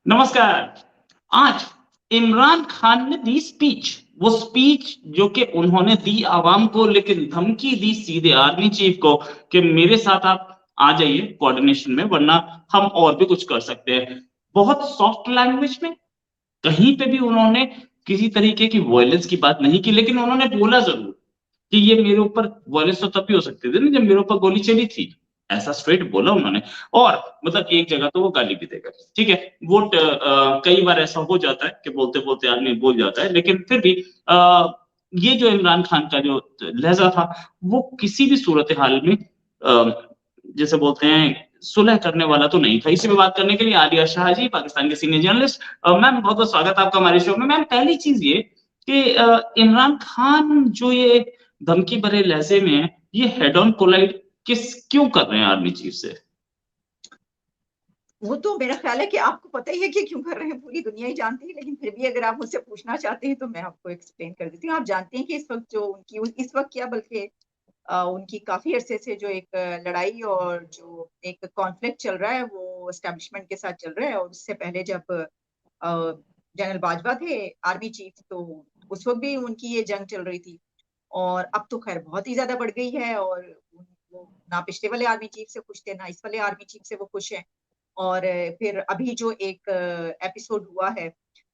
नमस्कार। आज इमरान खान ने दी स्पीच, वो स्पीच जो कि उन्होंने दी आवाम को, लेकिन धमकी दी सीधे आर्मी चीफ को कि मेरे साथ आप आ जाइए कोऑर्डिनेशन में, वरना हम और भी कुछ कर सकते हैं। बहुत सॉफ्ट लैंग्वेज में, कहीं पे भी उन्होंने किसी तरीके की वायलेंस की बात नहीं की, लेकिन उन्होंने बोला ज़रूर कि ये मेरे ऊपर वायलेंस तो तब भी हो सकती थी ना जब मेरे ऊपर गोली चली थी। ऐसा स्ट्रेट बोला उन्होंने। और मतलब एक जगह तो वो गाली भी देगा। ठीक है, कई बार ऐसा हो जाता है कि बोलते-बोलते आदमी बोल जाता है, लेकिन फिर भी ये जो इमरान खान का जो लहज़ा था, वो किसी भी सूरत-ए-हाल में जैसे बोलते हैं सुलह करने वाला तो नहीं था। इसी पे बात करने के लिए आलिया शाह जी, पाकिस्तान के सीनियर जर्नलिस्ट। मैम बहुत-बहुत स्वागत है आपका हमारे शो में। मैम पहली चीज़ ये कि इमरान खान जो ये धमकी भरे लहजे में है, ये हेड ऑन कोलाइड क्यों कर रहे हैं आर्मी चीफ से? वो तो मेरा ख्याल है कि आपको पता ही है कि क्यों कर रहे हैं, पूरी दुनिया ही जानती है, लेकिन फिर भी अगर आप मुझसे पूछना चाहते हैं तो मैं आपको एक्सप्लेन कर देती हूँ। आप जानते हैं कि इस वक़्त जो उनकी इस वक़्त क्या बल्कि उनकी काफ़ी अरसे से जो एक लड़ाई और जो एक कॉन्फ्लिक्ट चल रहा है वो एस्टेब्लिशमेंट के साथ चल रहा है। और उससे पहले जब जनरल बाजवा थे आर्मी चीफ, तो उस वक़्त भी उनकी ये जंग चल रही थी। और अब तो ख़ैर बहुत ही ज़्यादा बढ़ गई है और वो ना पिछले वाले आर्मी चीफ से खुश थे, ना इस वाले आर्मी चीफ से वो खुश हैं। और फिर अभी जो एक एपिसोड हुआ है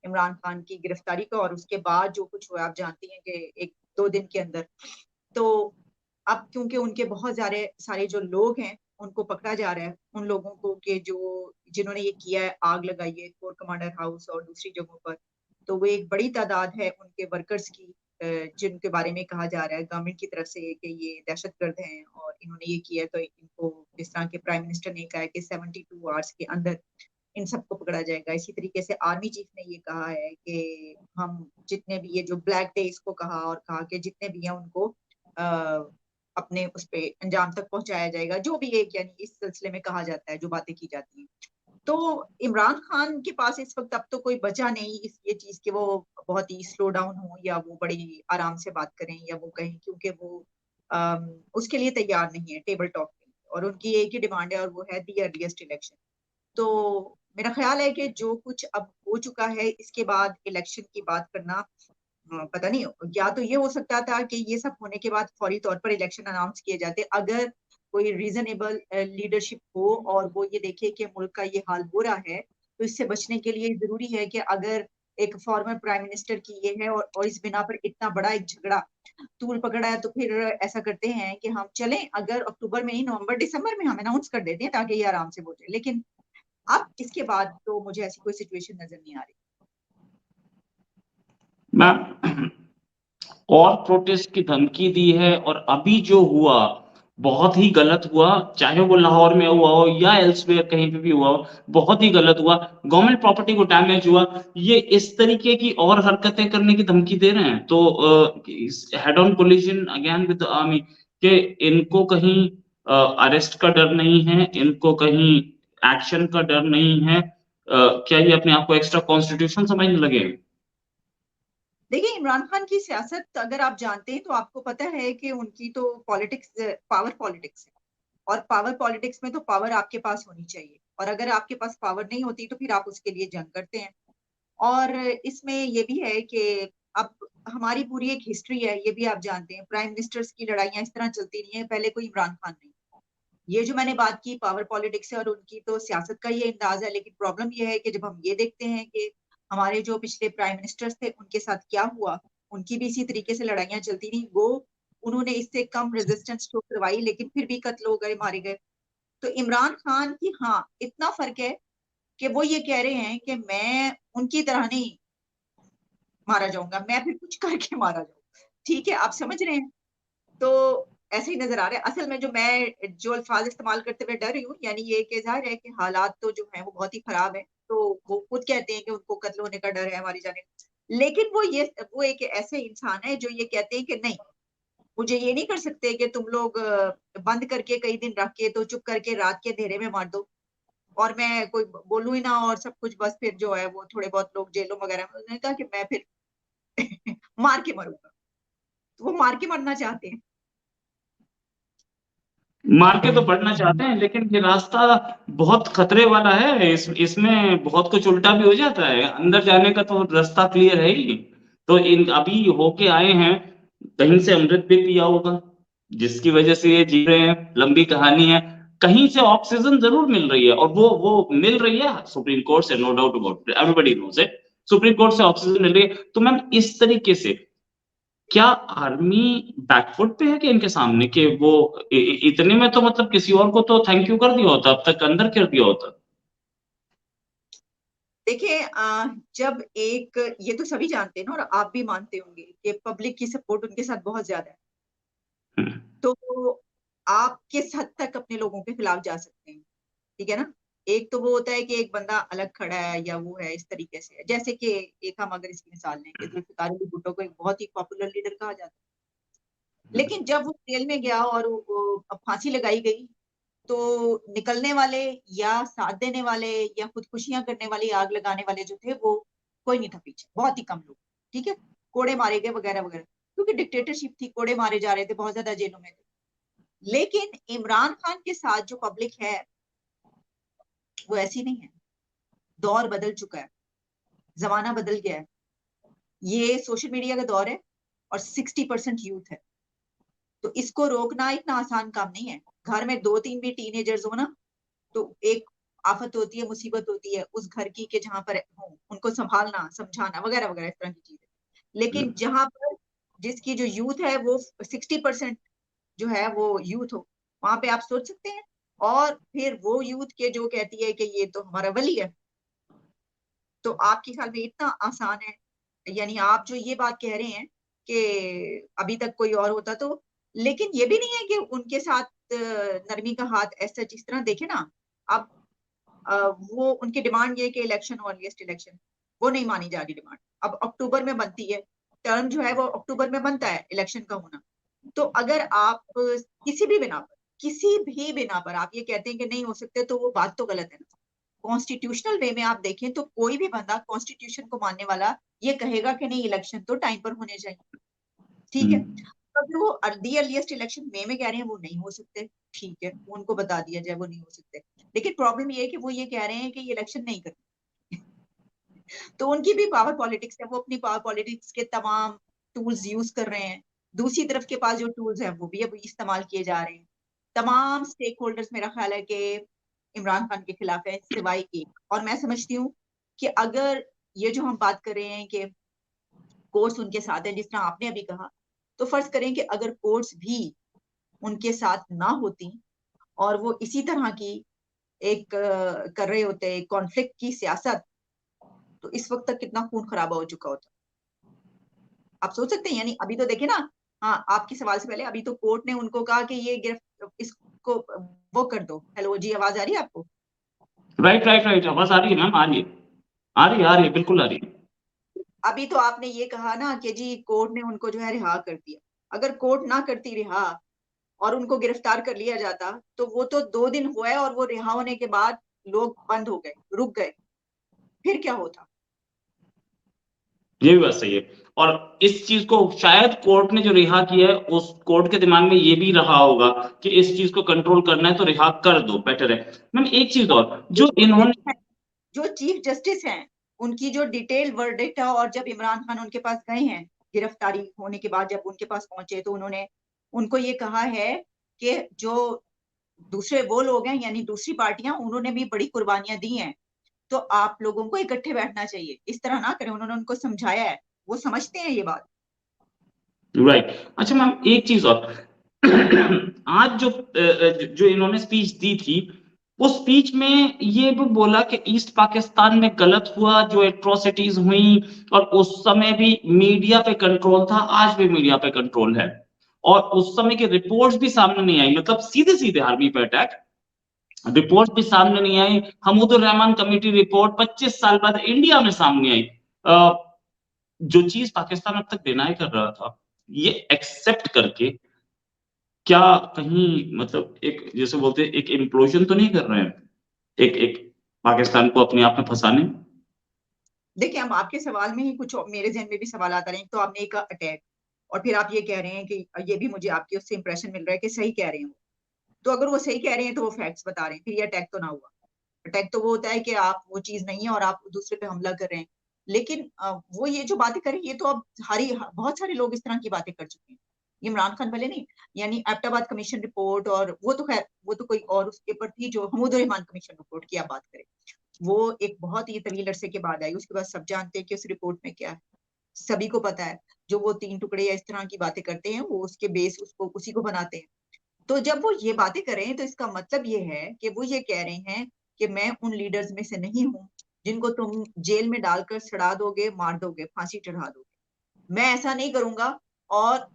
इमरान खान की गिरफ्तारी का, और उसके बाद जो कुछ हुआ आप जानती हैं कि 1-2 दिन के अंदर, तो अब क्योंकि उनके बहुत सारे जो लोग हैं, उनको पकड़ा जा रहा है। उन लोगों को कि जिन्होंने ये किया है, आग लगाई है कोर कमांडर हाउस और दूसरी जगहों पर। तो वो एक बड़ी तादाद है उनके वर्कर्स की, जिनके बारे में कहा जा रहा है गवर्नमेंट की तरफ से कि ये दहशतगर्द हैं और इन्होंने ये किया है। तो इनको जिस तरह के प्राइम मिनिस्टर ने कहा है कि 72 आवर्स के अंदर इन सबको पकड़ा जाएगा। इसी तरीके से आर्मी चीफ ने ये कहा है कि हम जितने भी ये जो ब्लैक डे इसको कहा, और कहा कि जितने भी हैं उनको अपने उस पे अंजाम तक पहुंचाया जाएगा, जो भी एक यानी इस सिलसिले में कहा जाता है, जो बातें की जाती हैं। तो इमरान खान के पास इस वक्त अब तो कोई बचा नहीं इस ये चीज कि वो बहुत ही स्लो डाउन हो या वो बड़ी आराम से बात करें या वो कहें, क्योंकि वो उसके लिए तैयार नहीं है टेबल टॉक के लिए। और उनकी एक ही डिमांड है और वो है दी अर्लीस्ट इलेक्शन। तो मेरा ख्याल है कि जो कुछ अब हो चुका है, इसके बाद इलेक्शन की बात करना पता नहीं, या तो ये हो सकता था कि ये सब होने के बाद फौरी तौर पर इलेक्शन अनाउंस किए जाते, अगर कोई रीजनेबल लीडरशिप हो और वो ये देखे कि मुल्क का ये हाल हो रहा है। तो इससे बचने के लिए जरूरी है कि अगर एक फॉर्मर प्राइम मिनिस्टर की ये है और इस बिना पर इतना बड़ा एक झगड़ा तूल पकड़ा है, तो फिर ऐसा करते हैं कि हम चलें, अगर अक्टूबर में ही, नवंबर दिसंबर में हम अनाउंस कर देते हैं ताकि ये आराम से वोट। लेकिन अब इसके बाद तो मुझे ऐसी कोई सिचुएशन नजर नहीं आ रही। मैम और प्रोटेस्ट की धमकी दी है, और अभी जो हुआ बहुत ही गलत हुआ, चाहे वो लाहौर में हुआ हो या एल्सवेयर कहीं पे भी हुआ हो, बहुत ही गलत हुआ। गवर्नमेंट प्रॉपर्टी को डैमेज हुआ। ये इस तरीके की और हरकतें करने की धमकी दे रहे हैं, तो head on collision again with army कि इनको कहीं अरेस्ट का डर नहीं है, इनको कहीं एक्शन का डर नहीं है। क्या ये अपने आप को एक्स्ट्रा कॉन्स्टिट्यूशन समझने लगे हैं? देखिए, इमरान खान की सियासत अगर आप जानते हैं तो आपको पता है कि उनकी तो पॉलिटिक्स पावर पॉलिटिक्स है। और पावर पॉलिटिक्स में तो पावर आपके पास होनी चाहिए, और अगर आपके पास पावर नहीं होती तो फिर आप उसके लिए जंग करते हैं। और इसमें ये भी है कि अब हमारी पूरी एक हिस्ट्री है, ये भी आप जानते हैं, प्राइम मिनिस्टर्स की लड़ाइयां इस तरह चलती रही हैं, पहले कोई इमरान खान नहीं। ये जो मैंने बात की पावर पॉलिटिक्स है और उनकी तो सियासत का ये अंदाज है, लेकिन प्रॉब्लम ये है कि जब हम ये देखते हैं कि हमारे जो पिछले प्राइम मिनिस्टर्स थे उनके साथ क्या हुआ, उनकी भी इसी तरीके से लड़ाइयां चलती रही। वो उन्होंने इससे कम रेजिस्टेंस तो करवाई, लेकिन फिर भी कत्ल हो गए, मारे गए। तो इमरान खान की हाँ इतना फर्क है कि वो ये कह रहे हैं कि मैं उनकी तरह नहीं मारा जाऊंगा, मैं फिर कुछ करके मारा जाऊंगा। ठीक है, आप समझ रहे हैं? तो ऐसे ही नजर आ रहा है। असल में जो अल्फाज इस्तेमाल करते हुए डर रही हूँ, यानी ये कि जाहिर है कि हालात तो जो है वो बहुत ही खराब है। तो वो खुद कहते हैं कि उनको कत्ल होने का डर है, हमारी जाने। लेकिन वो एक ऐसे इंसान है जो ये कहते हैं कि नहीं, मुझे ये नहीं कर सकते कि तुम लोग बंद करके कई दिन रख के तो चुप करके रात के अंधेरे में मार दो, और मैं कोई बोलूं ही ना, और सब कुछ बस फिर जो है वो थोड़े बहुत लोग जेलों वगैरह में। उन्होंने कहा कि मैं फिर मार के मरूंगा। तो वो मार के मरना चाहते हैं। मार के तो बढ़ना चाहते हैं, लेकिन ये रास्ता बहुत खतरे वाला है। इसमें बहुत कुछ उल्टा भी हो जाता है। अंदर जाने का तो रास्ता क्लियर है ही। तो इन अभी होके आए हैं, कहीं से अमृत भी पिया होगा, जिसकी वजह से ये जी रहे हैं। लंबी कहानी है। कहीं से ऑक्सीजन जरूर मिल रही है, और वो मिल रही है सुप्रीम कोर्ट से, no doubt about, everybody knows it. Supreme court से ऑक्सीजन मिल रही है। तो मैम, इस तरीके से क्या आर्मी बैकफुट पे है कि इनके सामने, कि वो इतने में तो मतलब किसी और को तो थैंक यू कर दिया होता, अब तक अंदर कर दिया होता। देखिए, जब एक, ये तो सभी जानते हैं ना, और आप भी मानते होंगे कि पब्लिक की सपोर्ट उनके साथ बहुत ज्यादा है। हम्म, तो आप किस हद तक अपने लोगों के खिलाफ जा सकते हैं, ठीक है ना। एक तो वो होता है कि एक बंदा अलग खड़ा है या वो है इस तरीके से, जैसे कि एक हम अगर इसकी मिसाल लें कि जुल्फिकार अली भुट्टो को एक बहुत ही पॉपुलर लीडर कहा जाता है, लेकिन जब वो जेल में गया और अब फांसी लगाई गई, तो निकलने वाले या साथ देने वाले या खुदकुशियां करने वाले, आग लगाने वाले जो थे, वो कोई नहीं था पीछे, बहुत ही कम लोग। ठीक है, कोड़े मारे गए वगैरह वगैरह, क्योंकि डिक्टेटरशिप थी, कोड़े मारे जा रहे थे, बहुत ज्यादा जेलों में थे। लेकिन इमरान खान के साथ जो पब्लिक है वो ऐसी नहीं है। दौर बदल चुका है, जमाना बदल गया है। ये सोशल मीडिया का दौर है और 60% यूथ है। तो इसको रोकना इतना आसान काम नहीं है। घर में दो तीन भी टीनेजर्स हो ना, तो एक आफत होती है, मुसीबत होती है उस घर की, कि जहां पर हो उनको संभालना, समझाना वगैरह वगैरह, इस तरह की चीजें। लेकिन जहां पर जिसकी जो यूथ है वो 60% जो है वो यूथ हो, वहां पे आप सोच सकते हैं। और फिर वो यूथ के जो कहती है कि ये तो हमारा वली है, तो आपके ख्याल में इतना आसान है? यानी आप जो ये बात कह रहे हैं कि अभी तक कोई और होता तो, लेकिन ये भी नहीं है कि उनके साथ नरमी का हाथ ऐसा, जिस तरह देखे ना। अब वो उनकी डिमांड ये है कि इलेक्शन, अर्लीस्ट इलेक्शन, वो नहीं मानी जा रही डिमांड। अब अक्टूबर में बनती है, टर्म जो है वो अक्टूबर में बनता है इलेक्शन का होना। तो अगर आप किसी भी बिना पर, किसी भी बिना पर आप ये कहते हैं कि नहीं हो सकते, तो वो बात तो गलत है ना। कॉन्स्टिट्यूशनल वे में आप देखें तो कोई भी बंदा कॉन्स्टिट्यूशन को मानने वाला ये कहेगा कि नहीं, इलेक्शन तो टाइम पर होने चाहिए। ठीक है, हम्म, अगर वो दी अर्लीस्ट इलेक्शन मई में कह रहे हैं वो नहीं हो सकते, ठीक है, उनको बता दिया जाए वो नहीं हो सकते। लेकिन प्रॉब्लम ये है कि वो ये कह रहे हैं कि ये इलेक्शन नहीं करते। तो उनकी भी पावर पॉलिटिक्स है, वो अपनी पावर पॉलिटिक्स के तमाम टूल्स यूज कर रहे हैं। दूसरी तरफ के पास जो टूल्स हैं वो भी अब इस्तेमाल किए जा रहे हैं। तमाम स्टेक होल्डर्स, मेरा ख्याल है कि इमरान खान के खिलाफ है, सिवाय एक। और मैं समझती हूँ कि अगर ये जो हम बात कर रहे हैं कि कोर्ट्स उनके साथ है, जिस तरह आपने अभी कहा, तो फर्ज करें कि अगर कोर्ट्स भी उनके साथ ना होती और वो इसी तरह की एक कर रहे होते कॉन्फ्लिक्ट की सियासत, तो इस वक्त तक कितना खून खराबा हो चुका होता। आप सोच सकते हैं। यानी अभी तो देखिए ना, हाँ, आपके सवाल से पहले अभी तो कोर्ट ने उनको कहा कि ये गिरफ्त इसको वो कर दो। हेलो जी, आवाज आ रही है आपको? राइट राइट राइट, आवाज आ रही है मैम, आ रही है, आ रही है, आ रही है, बिल्कुल आ रही है। अभी तो आपने ये कहा ना कि जी कोर्ट ने उनको जो है रिहा कर दिया। अगर कोर्ट ना करती रिहा और उनको गिरफ्तार कर लिया जाता, तो वो तो 2 दिन हुआ है और वो रिहा होने के बाद लोग बंद हो गए, रुक गए, फिर क्या होता? ये भी बात सही है। और इस चीज को शायद कोर्ट ने जो रिहा किया है, उस कोर्ट के दिमाग में ये भी रहा होगा कि इस चीज को कंट्रोल करना है तो रिहा कर दो, बेटर है। मैम, एक चीज और जो इन्होंने, जो चीफ जस्टिस हैं, उनकी जो डिटेल वर्डिक्ट है, और जब इमरान खान उनके पास गए हैं गिरफ्तारी होने के बाद, जब उनके पास पहुंचे, तो उन्होंने उनको ये कहा है कि जो दूसरे वो लोग हैं, यानी दूसरी पार्टियां, उन्होंने भी बड़ी कुर्बानियां दी हैं, तो आप लोगों को इकट्ठे बैठना चाहिए, इस तरह ना करें। उन्होंने उनको समझाया है, वो समझते हैं ये बात। राइट। अच्छा मैम, एक चीज और आज जो इन्होंने स्पीच दी थी, उस स्पीच में ये भी बोला कि ईस्ट पाकिस्तान में गलत हुआ, जो एट्रोसिटीज हुई, और उस समय भी मीडिया पे कंट्रोल था, आज भी मीडिया पे कंट्रोल है। और उस समय की रिपोर्ट्स भी सामने नहीं आई, मतलब सीधे सीधे आर्मी पे अटैक, रिपोर्ट भी सामने नहीं आई। हमूदुर रहमान कमेटी रिपोर्ट 25 साल बाद इंडिया में सामने आई। जो चीज पाकिस्तान अब तक डिनाई कर रहा था, ये एक्सेप्ट करके, क्या कहीं मतलब एक, जैसे बोलते हैं, एक इम्प्लोजन तो नहीं कर रहे हैं, एक एक पाकिस्तान को अपने आप में फंसाने। देखिए, हम आपके सवाल में ही कुछ मेरे जहन में भी सवाल आता रहे। तो आपने एक अटैक, और फिर आप ये कह रहे हैं कि ये भी मुझे आपके उससे इंप्रेशन मिल रहा है कि सही कह रहे हैं। तो अगर वो सही कह रहे हैं तो वो फैक्ट्स बता रहे हैं, फिर ये अटैक तो ना हुआ। अटैक तो वो होता है कि आप वो चीज नहीं है और आप दूसरे पे हमला कर रहे हैं। लेकिन वो ये जो बातें करें, ये तो अब बहुत सारे लोग इस तरह की बातें कर चुके हैं। इमरान खान भले नहीं, यानी एबटाबाद कमीशन रिपोर्ट, और वो तो खैर वो तो कोई और उसके ऊपर थी, जो हमूदुर-रहमान कमीशन रिपोर्ट की आप बात करें, वो एक बहुत ही तवील अरसे के बाद आई। उसके बाद सब जानते हैं कि उस रिपोर्ट में क्या है, सभी को पता है। जो वो 3 टुकड़े या इस तरह की बातें करते हैं, वो उसके बेस उसको उसी को बनाते हैं। तो जब वो ये बातें कर रहे हैं, तो इसका मतलब ये है कि वो ये कह रहे हैं कि मैं उन लीडर्स में से नहीं हूँ जिनको तुम जेल में डालकर सड़ा दोगे, मार दोगे, फांसी चढ़ा दोगे। मैं ऐसा नहीं करूंगा, और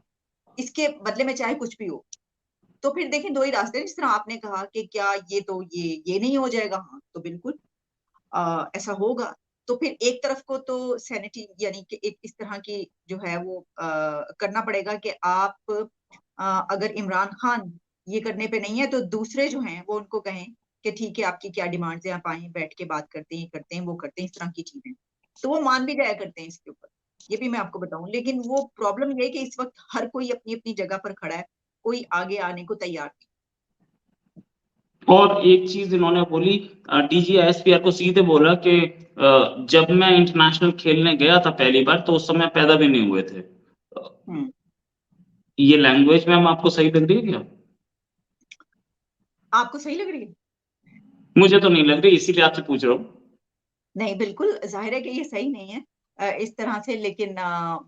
इसके बदले में चाहे कुछ भी हो। तो फिर देखें, दो ही रास्ते हैं। जिस तरह आपने कहा कि क्या ये नहीं हो जाएगा, हाँ तो बिल्कुल ऐसा होगा। तो फिर एक तरफ को तो सैनिटी, यानी कि एक इस तरह की जो है वो करना पड़ेगा कि आप अगर इमरान खान ये करने पे नहीं है, तो दूसरे जो हैं वो उनको कहें कि ठीक है, आपकी क्या डिमांड्स हैं, आप आए बैठ के बात करते हैं, करते हैं, वो करते हैं इस तरह की चीजें। तो वो मान भी जाया करते हैं इसके ऊपर, ये भी मैं आपको बताऊं। लेकिन वो प्रॉब्लम ये है कि इस वक्त हर कोई अपनी अपनी जगह पर खड़ा है, कोई आगे आने को तैयार नहीं। और एक चीज इन्होंने बोली, डीजी एसपीआर को सीधे बोला कि जब मैं इंटरनेशनल खेलने गया था पहली बार, तो उस समय पैदा भी नहीं हुए थे। हम्म। ये लैंग्वेज मैम आपको सही लग रही है क्या? आपको सही लग रही है? मुझे तो नहीं लग रही, इसीलिए आपसे पूछ रहा हूँ। नहीं, बिल्कुल जाहिर है कि ये सही नहीं है इस तरह से। लेकिन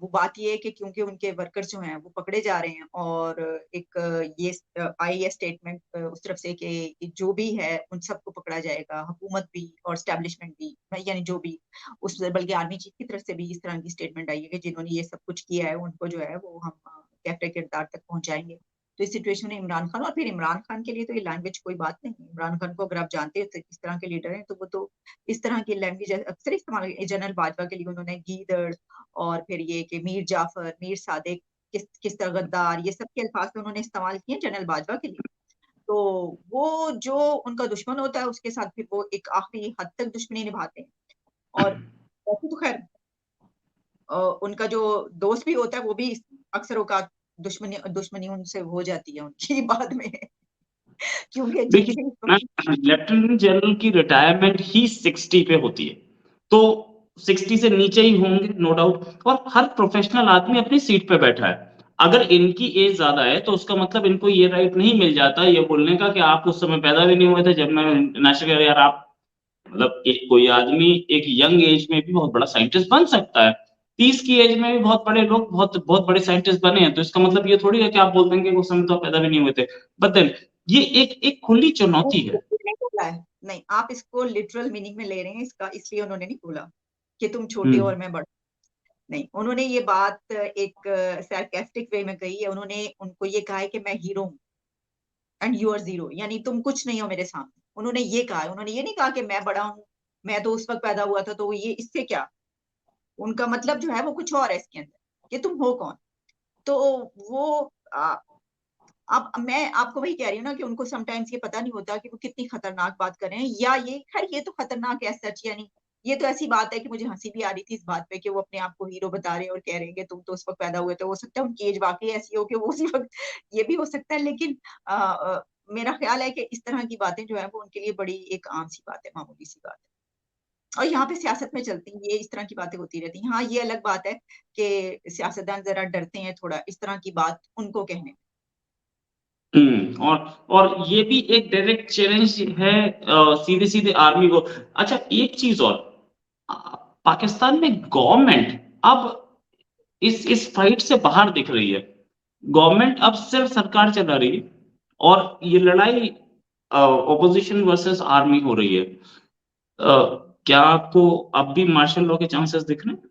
वो बात ये है कि क्योंकि उनके वर्कर्स जो हैं वो पकड़े जा रहे हैं, और एक ये आई है स्टेटमेंट उस तरफ से कि जो भी है उन सबको पकड़ा जाएगा, हुकूमत भी और स्टैब्लिशमेंट भी, यानी जो भी उस, बल्कि आर्मी चीफ की तरफ से भी इस तरह की स्टेटमेंट आई है कि जिन्होंने ये सब कुछ किया है उनको जो है वो हम कैफरे किरदार तक पहुंचाएंगे। तो इस सिचुएशन में इमरान खान, और फिर इमरान खान के लिए तो ये लैंग्वेज कोई बात नहीं है। इमरान खान को अगर आप जानते हैं तो किस तरह के लीडर हैं, तो वो तो इस तरह की लैंग्वेज अक्सर इस्तेमाल, जनरल बाजवा के लिए उन्होंने गीदड़, और फिर ये कि मीर जाफर, मीर सादिक, किस तरह गद्दार, ये सब के अल्फाज तो उन्होंने इस्तेमाल किए जनरल बाजवा के लिए। तो वो जो उनका दुश्मन होता है उसके साथ फिर वो एक आखिरी हद तक दुश्मनी निभाते हैं। और वैसे तो खैर उनका जो दोस्त भी होता है वो भी अक्सर औकात दुश्मनी दुश्मनी उनसे हो जाती है उनकी बाद में, क्योंकि देखिए, जिनसे इस वक्त। लेफ्टिनेंट जनरल की रिटायरमेंट ही 60 पे होती है, तो 60 से नीचे ही होंगे नो डाउट। और हर प्रोफेशनल आदमी अपनी सीट पे बैठा है। अगर इनकी एज ज्यादा है तो उसका मतलब इनको ये राइट नहीं मिल जाता ये बोलने का कि आप उस समय पैदा भी नहीं हुए थे जब मैं नेशनल, यार आप मतलब कोई आदमी एक यंग एज में भी बहुत बड़ा साइंटिस्ट बन सकता है। 30 की एज में भी बहुत बड़े लोग बहुत बहुत बड़े साइंटिस्ट बने हैं, तो इसका मतलब ये थोड़ी है कि आप बोल देंगे कि उस समय तो आप पैदा भी नहीं हुए थे। बट देन ये एक एक खुली चुनौती है। नहीं बोला है, नहीं आप इसको लिटरल मीनिंग में ले रहे हैं इसका, इसलिए उन्होंने नहीं बोला कि तुम छोटे हम्म। और मैं बड़ा। नहीं, उन्होंने ये बात एक सार्कास्टिक वे में कही है। उन्होंने उनको ये कहा है कि मैं हीरो हूँ एंड यू आर जीरो, यानी तुम कुछ नहीं हो मेरे सामने। उन्होंने ये कहा है, उन्होंने ये नहीं कहा कि मैं बड़ा हूँ, मैं तो उस वक्त पैदा हुआ था तो ये इससे क्या। उनका मतलब जो है वो कुछ और है इसके अंदर, कि तुम हो कौन। तो वो अब मैं आपको वही कह रही हूँ ना कि उनको समटाइम्स ये पता नहीं होता कि वो कितनी खतरनाक बात कर रहे हैं, या ये खैर ये तो खतरनाक है सच, यानी ये तो ऐसी बात है कि मुझे हंसी भी आ रही थी इस बात पे कि वो अपने आप को हीरो बता रहे हैं और कह रहे हैं कि तुम तो उस वक्त पैदा हुए थे। हो सकता है उनकी एज वाकई ऐसी हो कि वो उसी वक्त, ये भी हो सकता है। लेकिन मेरा ख्याल है कि इस तरह की बातें जो है वो उनके लिए बड़ी एक आम सी बात है, मामूली सी बात है। और यहाँ पे सियासत में चलती हैं ये, इस तरह की बातें होती रहती हैं। हाँ, ये अलग बात है कि सियासतदान जरा डरते हैं थोड़ा इस तरह की बात उनको कहने में। और ये भी एक डायरेक्ट चैलेंज है सीधे सीधे आर्मी को। अच्छा, एक चीज और, आ, पाकिस्तान में गवर्नमेंट अब इस फाइट से बाहर दिख रही है। गवर्नमेंट अब सिर्फ सरकार चला रही है, और ये लड़ाई ऑपोजिशन वर्सेस आर्मी हो रही है। क्या आपको अब भी मार्शल लॉ के चांसेस दिख रहे हैं?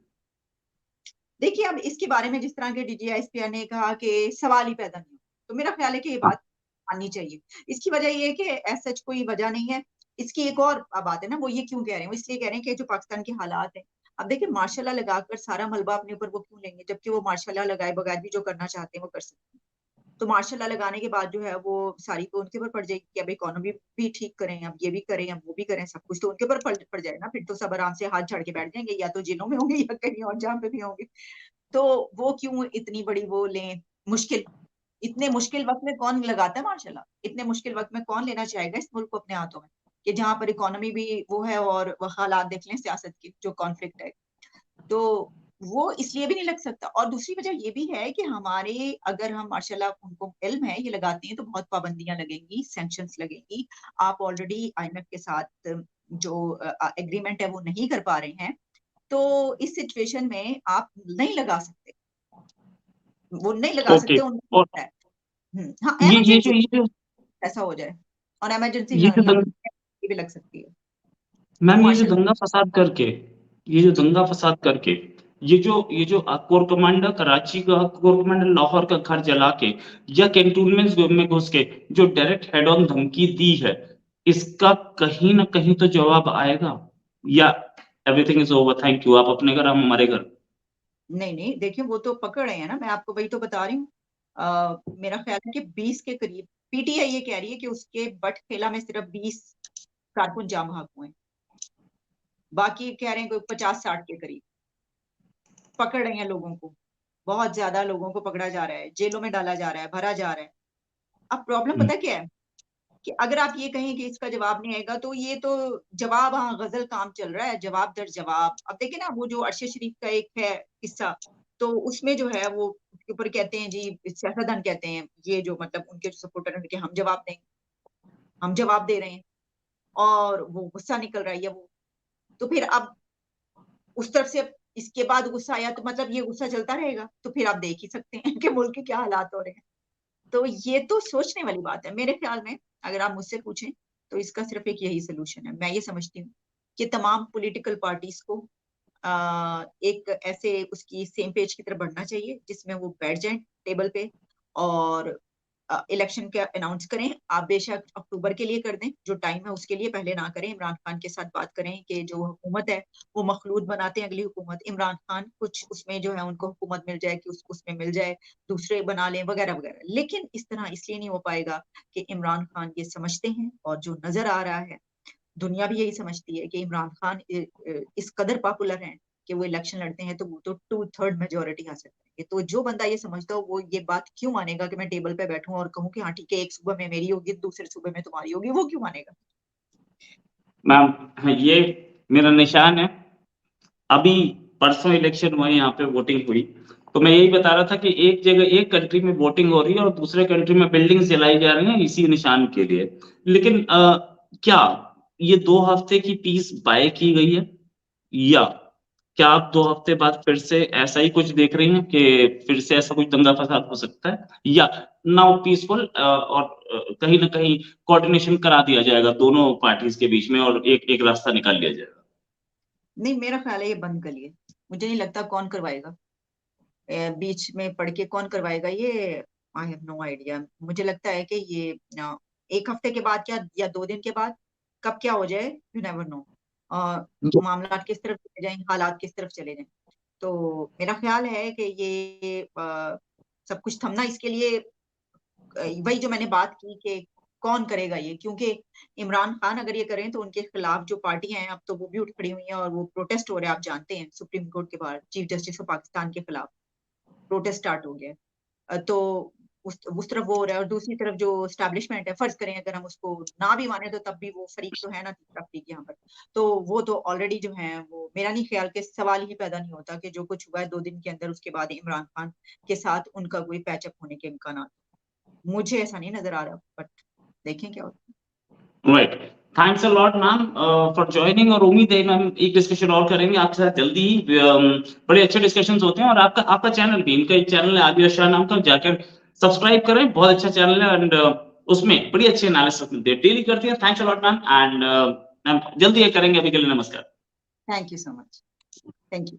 देखिए, अब इसके बारे में जिस तरह के डीजीआईएसपीआर ने कहा कि सवाल ही पैदा नहीं हो, तो मेरा ख्याल है कि ये बात माननी चाहिए। इसकी वजह ये है कि ऐसा सच कोई वजह नहीं है। इसकी एक और बात है ना, वो ये क्यों कह रहे हैं, वो इसलिए कह रहे हैं कि जो पाकिस्तान के हालात हैं, अब देखिए मार्शल लॉ लगाकर सारा मलबा अपने ऊपर वो क्यों लेंगे, जबकि वो मार्शल लॉ लगाए बगैर भी जो करना चाहते हैं वो कर सकते हैं। तो मार्शल लॉ लगाने के बाद जो है वो सारी तो उनके ऊपर पड़ जाएगी कि अब इकोनॉमी भी ठीक करें, अब ये भी करें, अब वो भी करें, सब कुछ तो उनके ऊपर पड़ जाए ना। फिर तो सब आराम से हाथ झाड़ के बैठ जाएंगे, या तो जेलों में होंगे या कहीं और जहाँ पे भी होंगे। तो वो क्यों इतनी बड़ी वो लें मुश्किल, इतने मुश्किल वक्त में कौन लगाता है मार्शल लॉ? इतने मुश्किल वक्त में कौन लेना चाहेगा इस मुल्क को अपने हाथों में, कि जहां पर इकोनॉमी भी वो है और वो हालात देख लें सियासत की जो कॉन्फ्लिक्ट है, तो वो इसलिए भी नहीं लग सकता। और दूसरी वजह ये भी है कि हमारे, अगर हम माशाल्लाह उनको इल्म है ये लगाते हैं, तो बहुत पाबंदियां लगेंगी, सैंक्शंस लगेंगी। आप ऑलरेडी IMF के साथ जो एग्रीमेंट है वो नहीं कर पा रहे हैं, तो इस सिचुएशन में आप नहीं लगा सकते, वो नहीं लगा ओके। सकते, उनको और है। हाँ, ये ये जो इमरजेंसी ये जो ऐसा हो जाए, और इमरजेंसी ये जो यहाँ दंग, भी लग सकती है मैम ये जो मार्शल। दंगा फसाद करके, ये जो दंगा फसाद करके, ये जो कोर कमांडर कराची का, कोर कमांडर लाहौर का घर जला के या कैंटोनमेंट में घुस के जो डायरेक्ट हेड ऑन धमकी दी है, इसका कहीं ना कहीं तो जवाब आएगा, या everything is over, thank you, आप अपने घर, हम हमारे घर? नहीं नहीं, देखिए वो तो पकड़ रहे हैं ना, मैं आपको वही तो बता रही हूँ। मेरा ख्याल है कि 20 के करीब, PTI ये कह रही है कि उसके बटखेला में सिर्फ 20 कारकुन जाम बहक हुए हैं, बाकी कह रहे हैं कोई 50-60 के करीब। पकड़ रहे हैं लोगों को, बहुत ज्यादा लोगों को पकड़ा जा रहा है, जेलों में डाला जा रहा है, भरा जा रहा है। अब प्रॉब्लम पता क्या है, कि अगर आप ये कहें कि इसका जवाब नहीं आएगा, तो ये तो जवाब, हाँ गजल काम चल रहा है, जवाब दर जवाब। अब देखिए ना, वो जो अरशद शरीफ का एक है किस्सा, तो उसमें जो है वो उसके ऊपर कहते हैं जी, सियासतदान कहते हैं, ये जो मतलब उनके जो सपोर्टर हैं कि हम जवाब देंगे, हम जवाब दे रहे हैं, और वो गुस्सा निकल रहा है, या वो, तो फिर अब उस तरफ से इसके बाद गुस्सा आया, तो मतलब ये गुस्सा चलता रहेगा, तो फिर आप देख ही सकते हैं कि मुल्क के क्या हालात हो रहे हैं। तो ये तो सोचने वाली बात है मेरे ख्याल में। अगर आप मुझसे पूछें, तो इसका सिर्फ एक यही सोल्यूशन है। मैं ये समझती हूँ कि तमाम पॉलिटिकल पार्टीज को एक ऐसे उसकी सेम पेज की तरफ बढ़ना चाहिए, जिसमें वो बैठ जाएं टेबल पे, और इलेक्शन के अनाउंस करें। आप बेशक अक्टूबर के लिए कर दें, जो टाइम है उसके लिए, पहले ना करें। इमरान खान के साथ बात करें कि जो हुकूमत है वो मखलूद बनाते हैं अगली हुकूमत, इमरान खान कुछ उसमें जो है उनको हुकूमत मिल जाए, कि उसमें मिल जाए, दूसरे बना लें वगैरह वगैरह। लेकिन इस तरह इसलिए नहीं हो पाएगा कि इमरान खान ये समझते हैं, और जो नजर आ रहा है, दुनिया भी यही समझती है कि इमरान खान इस कदर पॉपुलर हैं कि वो इलेक्शन लड़ते हैं तो वो तो 2/3 मेजोरिटी हासिल करेंगे। तो जो बंदा ये समझता हो, वो ये बात क्यों मानेगा कि मैं टेबल पे बैठूं और कहूं कि हाँ ठीक है, एक सूबे में मेरी होगी, दूसरे सूबे में तुम्हारी होगी? वो क्यों मानेगा? मैम, ये मेरा निशान है। अभी परसों इलेक्शन हुआ, यहाँ पे वोटिंग हुई, तो मैं यही बता रहा था कि एक जगह, एक कंट्री में वोटिंग हो रही है और दूसरे कंट्री में बिल्डिंग्स जलाई जा रही हैं इसी निशान के लिए। लेकिन क्या ये 2 हफ्ते की पीस बाय की गई है, या क्या आप 2 हफ्ते बाद फिर से ऐसा ही कुछ देख रही हैं कि फिर से ऐसा कुछ दंगा फसाद हो सकता है, या नाउ पीसफुल, और कहीं ना कहीं कोऑर्डिनेशन करा दिया जाएगा दोनों पार्टीज के बीच में और एक एक रास्ता निकाल लिया जाएगा? नहीं, मेरा ख्याल है ये बंद करिए। मुझे नहीं लगता कौन करवाएगा, बीच में पढ़ के कौन करवाएगा ये, आई हैव नो आइडिया। मुझे लगता है कि ये एक हफ्ते के बाद, क्या या 2 दिन के बाद, कब क्या हो जाए यू नेवर नो। मामला किस तरफ चले जाएं, हालात किस तरफ चले जाएं। तो मेरा ख्याल है कि ये सब कुछ थमना, इसके लिए वही जो मैंने बात की कि कौन करेगा ये, क्योंकि इमरान खान अगर ये करें तो उनके खिलाफ जो पार्टियां हैं अब तो वो भी उठ खड़ी हुई हैं, और वो प्रोटेस्ट हो रहे हैं। आप जानते हैं सुप्रीम कोर्ट के बाहर चीफ जस्टिस ऑफ पाकिस्तान के खिलाफ प्रोटेस्ट स्टार्ट हो गया है। तो उस तरफ वो हो रहा है, और दूसरी तरफ जो स्टैब्लिशमेंट है, फर्ज करें अगर हम उसको ना भी माने, तो तब भी वो फरीक तो है ना, तीसरा फरीक यहाँ पर, तो वो तो ऑलरेडी जो है, वो मेरा नहीं ख्याल के सवाल ही पैदा नहीं होता कि जो कुछ हुआ है 2 दिन के अंदर, उसके बाद इमरान खान के साथ उनका कोई पैचअप होने के इम्कान। मुझे ऐसा नहीं नजर आ रहा, बट देखें क्या होता right. Thanks a lot ma'am for joining, और उम्मीद है मैम एक डिस्कशन और करेंगे आपके साथ जल्दी ही। बड़े अच्छे डिस्कशंस होते हैं, और आपका आपका चैनल भी, इनका एक चैनल है आबिर शाह नाम का, जाकर सब्सक्राइब करें, बहुत अच्छा चैनल है, एंड उसमें बड़ी अच्छी एनालिसिस मिलती है, डेली करती है। Thanks a lot ma'am, and ma'am जल्दी ये करेंगे, अभी के लिए नमस्कार। है। Thank you so much. Thank you.